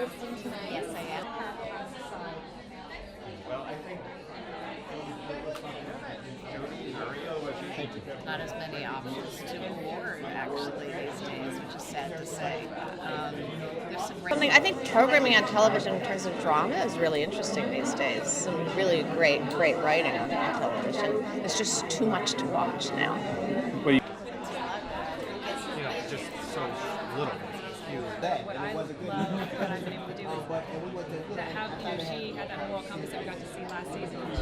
hosting tonight? Yes, I am. Well, I think Not as many options to award actually these days, which is sad to say. There's some I think programming on television in terms of drama is really interesting these days. Some really great writing on television. There's just too much to watch now. well, just so little. What I love what I've been able to do is to have, she had that moral compass that we got to see last season. And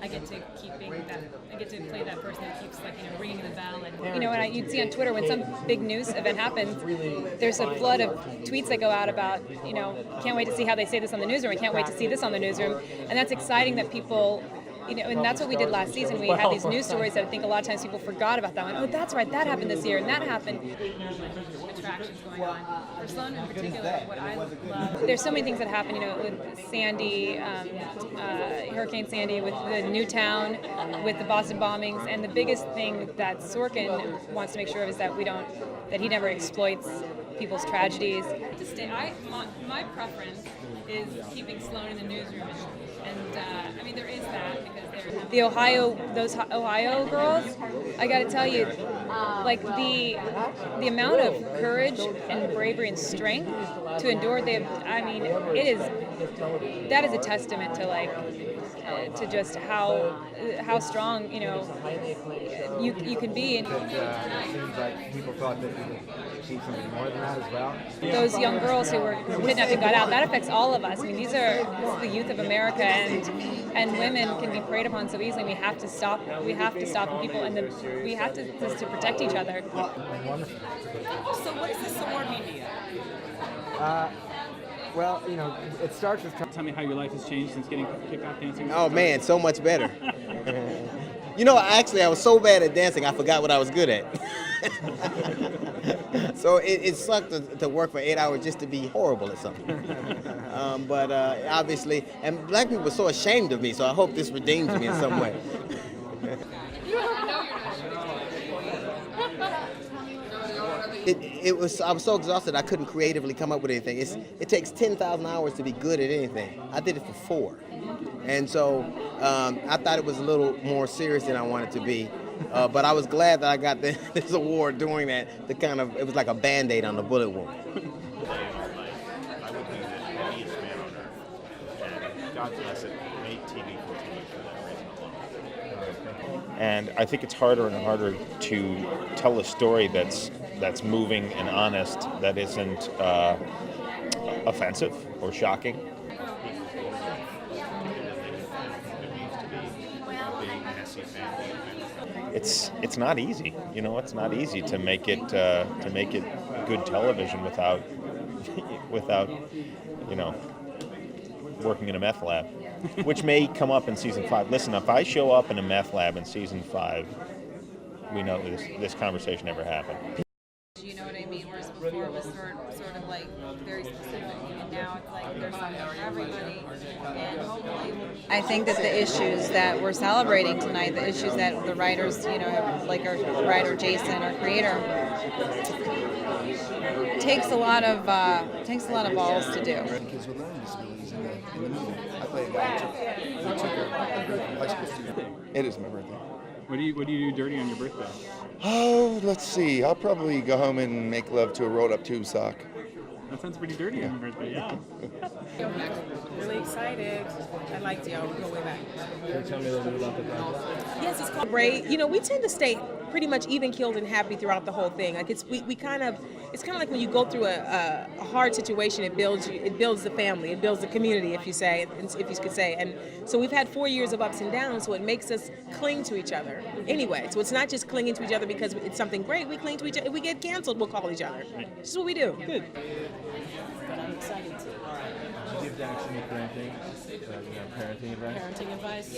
I get to I get to play that person that keeps ringing the bell. And and you'd see on Twitter when some big news event happens, there's a flood of tweets that go out about, can't wait to see how they say this on the newsroom. I can't wait to see this on the newsroom. And that's exciting that people. And that's what we did last season. We had these news stories that I think a lot of times people forgot about that one. Oh, that's right, that happened this year, and that happened. Attractions going on. For Sloan in particular, what I love. There's so many things that happen, with Sandy, Hurricane Sandy, with the Newtown, with the Boston bombings, and the biggest thing that Sorkin wants to make sure of is that that he never exploits people's tragedies. My preference is keeping Sloan in the newsroom, and there is that because those Ohio girls. I got to tell you, the amount of courage and bravery and strength to endure. That is a testament to just how strong you can be. It seems like people thought that we would see something more than that as well. Those young girls who were kidnapped and got out, that affects all of us. This is the youth of America, and women can be preyed upon so easily. We have to stop people, and we have to protect each other. Wonderful. So what does this award mean to you? Well, it starts with... Tell me how your life has changed since getting kicked off dancing. Oh man, so much better. I was so bad at dancing, I forgot what I was good at. So it sucked to work for 8 hours just to be horrible at something. But obviously, and black people were so ashamed of me, so I hope this redeems me in some way. I was so exhausted I couldn't creatively come up with anything. It takes 10,000 hours to be good at anything. I did it for 4. And so I thought it was a little more serious than I wanted to be. But I was glad that I got this award doing that. It was like a Band-Aid on the bullet wound. I would be the happiest man on earth. And God bless it, made TV continue for that reason alone. And I think it's harder and harder to tell a story that's moving and honest, that isn't offensive or shocking. It's not easy, It's not easy to make it good television without working in a meth lab, which may come up in season 5. Listen, if I show up in a meth lab in season 5, we know this conversation never happened. You know what I mean? Whereas before it was sort of very specific, and now it's there's something for everybody. And hopefully, I think that the issues that we're celebrating tonight, the issues that the writers, like our writer Jason, our creator, takes a lot of balls to do. Kids with learning disabilities in the movie. I played a guy who took a high school student. It is my birthday. What do you do dirty on your birthday? Oh, let's see. I'll probably go home and make love to a rolled up tube sock. That sounds pretty dirty on your birthday, yeah. Really excited. I liked you. I'll go way back. Can you tell me a little bit about the project? Yes, it's called Right. We tend to stay pretty much even keeled and happy throughout the whole thing. It's kind of like when you go through a hard situation, it builds the family, it builds the community, if you could say. And so we've had 4 years of ups and downs, so it makes us cling to each other. Anyway, so it's not just clinging to each other because it's something great. We cling to each other. If we get canceled, we'll call each other. This is what we do. Good. But I'm excited to. Did you give Jackson any parenting advice? Parenting advice.